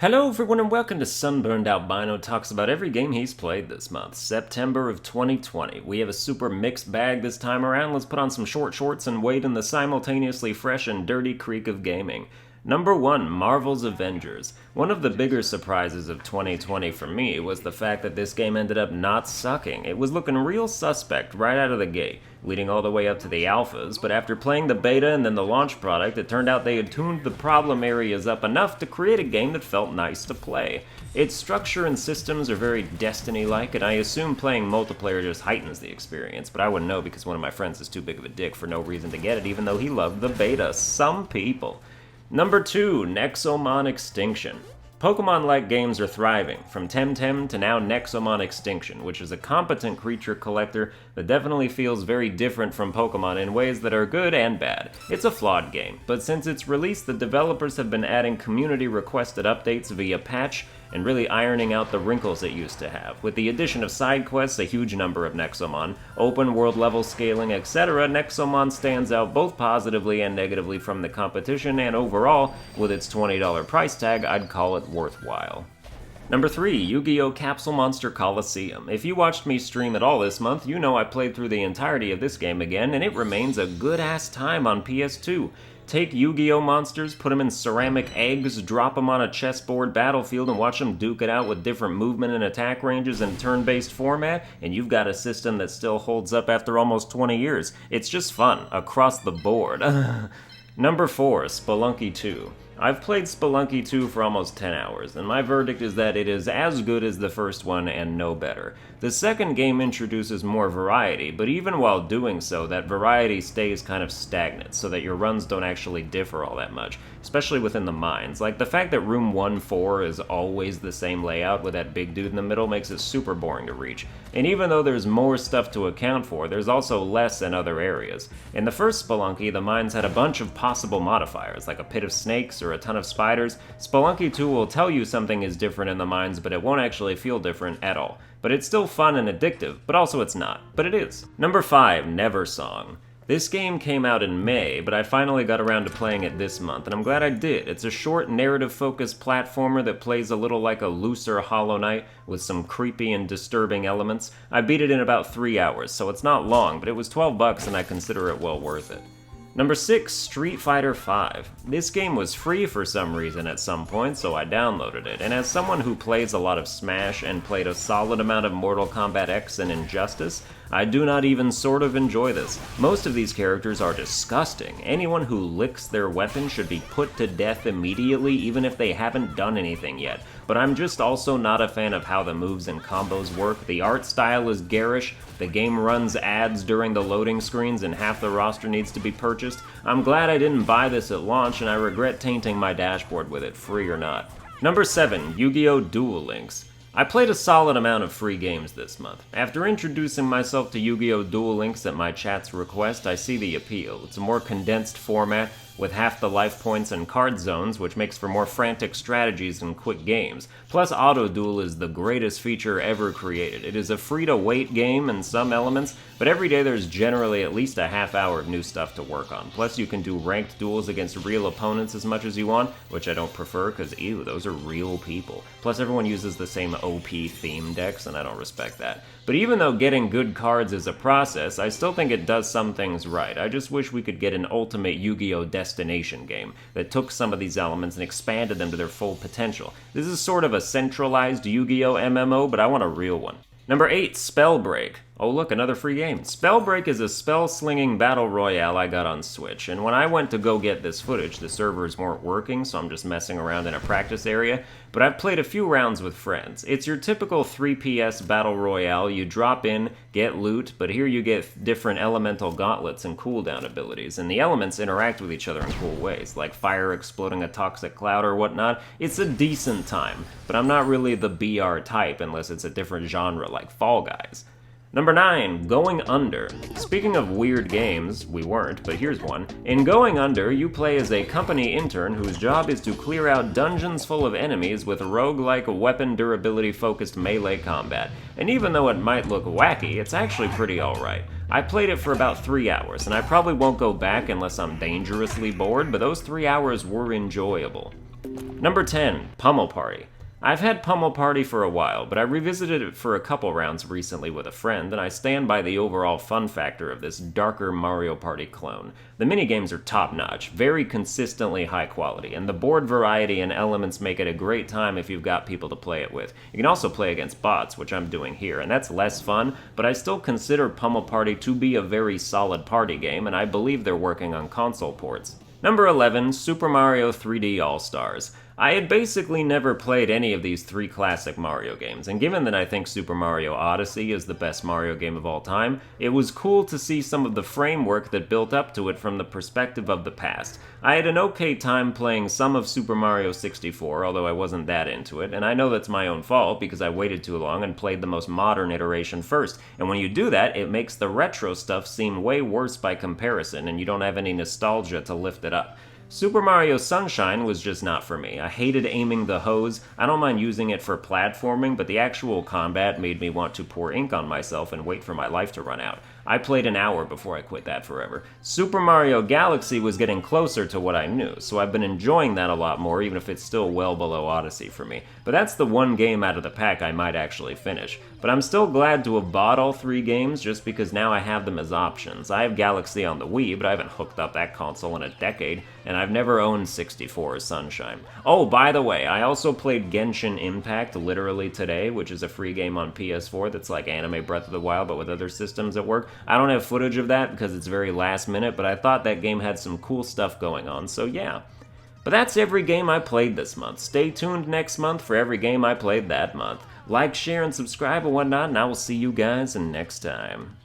Hello everyone and welcome to Sunburned. Albino talks about every game he's played this month, September of 2020. We have a super mixed bag this time around. Let's put on some short shorts and wade in the simultaneously fresh and dirty creek of gaming. Number 1, Marvel's Avengers. One of the bigger surprises of 2020 for me was the fact that this game ended up not sucking. It was looking real suspect right out of the gate, leading all the way up to the alphas, but after playing the beta and then the launch product, it turned out they had tuned the problem areas up enough to create a game that felt nice to play. Its structure and systems are very Destiny-like, and I assume playing multiplayer just heightens the experience, but I wouldn't know because one of my friends is too big of a dick for no reason to get it, even though he loved the beta. Some people. Number 2, Nexomon Extinction. Pokemon-like games are thriving, from Temtem to now Nexomon Extinction, which is a competent creature collector that definitely feels very different from Pokemon in ways that are good and bad. It's a flawed game, but since its release, the developers have been adding community-requested updates via patch and really ironing out the wrinkles it used to have. With the addition of side quests, a huge number of Nexomon, open world level scaling, etc., Nexomon stands out both positively and negatively from the competition, and overall, with its $20 price tag, I'd call it worthwhile. Number 3, Yu-Gi-Oh! Capsule Monster Coliseum. If you watched me stream at all this month, you know I played through the entirety of this game again, and it remains a good-ass time on PS2. Take Yu-Gi-Oh! Monsters, put them in ceramic eggs, drop them on a chessboard battlefield, and watch them duke it out with different movement and attack ranges in a turn-based format, and you've got a system that still holds up after almost 20 years. It's just fun, across the board. Number 4, Spelunky 2. I've played Spelunky 2 for almost 10 hours, and my verdict is that it is as good as the first one and no better. The second game introduces more variety, but even while doing so, that variety stays kind of stagnant, so that your runs don't actually differ all that much, especially within the mines. Like, the fact that room 1-4 is always the same layout with that big dude in the middle makes it super boring to reach. And even though there's more stuff to account for, there's also less in other areas. In the first Spelunky, the mines had a bunch of possible modifiers, like a pit of snakes or a ton of spiders. Spelunky 2 will tell you something is different in the mines, but it won't actually feel different at all. But it's still fun and addictive, but also it's not. But it is. Number 5, Neversong. This game came out in May, but I finally got around to playing it this month, and I'm glad I did. It's a short, narrative-focused platformer that plays a little like a looser Hollow Knight, with some creepy and disturbing elements. I beat it in about 3 hours, so it's not long, but it was $12 and I consider it well worth it. Number 6, Street Fighter V. This game was free for some reason at some point, so I downloaded it, and as someone who plays a lot of Smash and played a solid amount of Mortal Kombat X and Injustice, I do not even sort of enjoy this. Most of these characters are disgusting. Anyone who licks their weapon should be put to death immediately, even if they haven't done anything yet. But I'm just also not a fan of how the moves and combos work. The art style is garish, the game runs ads during the loading screens, and half the roster needs to be purchased. I'm glad I didn't buy this at launch, and I regret tainting my dashboard with it, free or not. Number 7, Yu-Gi-Oh! Duel Links. I played a solid amount of free games this month. After introducing myself to Yu-Gi-Oh! Duel Links at my chat's request, I see the appeal. It's a more condensed format, with half the life points and card zones, which makes for more frantic strategies and quick games. Plus, Auto Duel is the greatest feature ever created. It is a free-to-wait game in some elements, but every day there's generally at least a half hour of new stuff to work on. Plus, you can do ranked duels against real opponents as much as you want, which I don't prefer, because ew, those are real people. Plus, everyone uses the same OP theme decks, and I don't respect that. But even though getting good cards is a process, I still think it does some things right. I just wish we could get an ultimate Yu-Gi-Oh! Destination game that took some of these elements and expanded them to their full potential. This is sort of a centralized Yu-Gi-Oh! MMO, but I want a real one. Number 8, Spellbreak. Oh look, another free game. Spellbreak is a spell-slinging battle royale I got on Switch, and when I went to go get this footage, the servers weren't working, so I'm just messing around in a practice area, but I've played a few rounds with friends. It's your typical 3PS battle royale. You drop in, get loot, but here you get different elemental gauntlets and cooldown abilities, and the elements interact with each other in cool ways, like fire exploding a toxic cloud or whatnot. It's a decent time, but I'm not really the BR type unless it's a different genre like Fall Guys. Number 9, Going Under. Speaking of weird games, we weren't, but here's one. In Going Under, you play as a company intern whose job is to clear out dungeons full of enemies with roguelike weapon durability-focused melee combat. And even though it might look wacky, it's actually pretty alright. I played it for about 3 hours, and I probably won't go back unless I'm dangerously bored, but those 3 hours were enjoyable. Number 10, Pummel Party. I've had Pummel Party for a while, but I revisited it for a couple rounds recently with a friend, and I stand by the overall fun factor of this darker Mario Party clone. The minigames are top-notch, very consistently high quality, and the board variety and elements make it a great time if you've got people to play it with. You can also play against bots, which I'm doing here, and that's less fun, but I still consider Pummel Party to be a very solid party game, and I believe they're working on console ports. Number 11, Super Mario 3D All-Stars. I had basically never played any of these three classic Mario games, and given that I think Super Mario Odyssey is the best Mario game of all time, it was cool to see some of the framework that built up to it from the perspective of the past. I had an okay time playing some of Super Mario 64, although I wasn't that into it, and I know that's my own fault because I waited too long and played the most modern iteration first, and when you do that, it makes the retro stuff seem way worse by comparison, and you don't have any nostalgia to lift it up. Super Mario Sunshine was just not for me. I hated aiming the hose. I don't mind using it for platforming, but the actual combat made me want to pour ink on myself and wait for my life to run out. I played an hour before I quit that forever. Super Mario Galaxy was getting closer to what I knew, so I've been enjoying that a lot more, even if it's still well below Odyssey for me. But that's the one game out of the pack I might actually finish. But I'm still glad to have bought all three games just because now I have them as options. I have Galaxy on the Wii, but I haven't hooked up that console in a decade, and I've never owned 64 or Sunshine. Oh, by the way, I also played Genshin Impact literally today, which is a free game on PS4 that's like Anime Breath of the Wild, but with other systems at work. I don't have footage of that because it's very last minute, but I thought that game had some cool stuff going on, so yeah. But that's every game I played this month. Stay tuned next month for every game I played that month. Like, share, and subscribe and whatnot, and I will see you guys next time.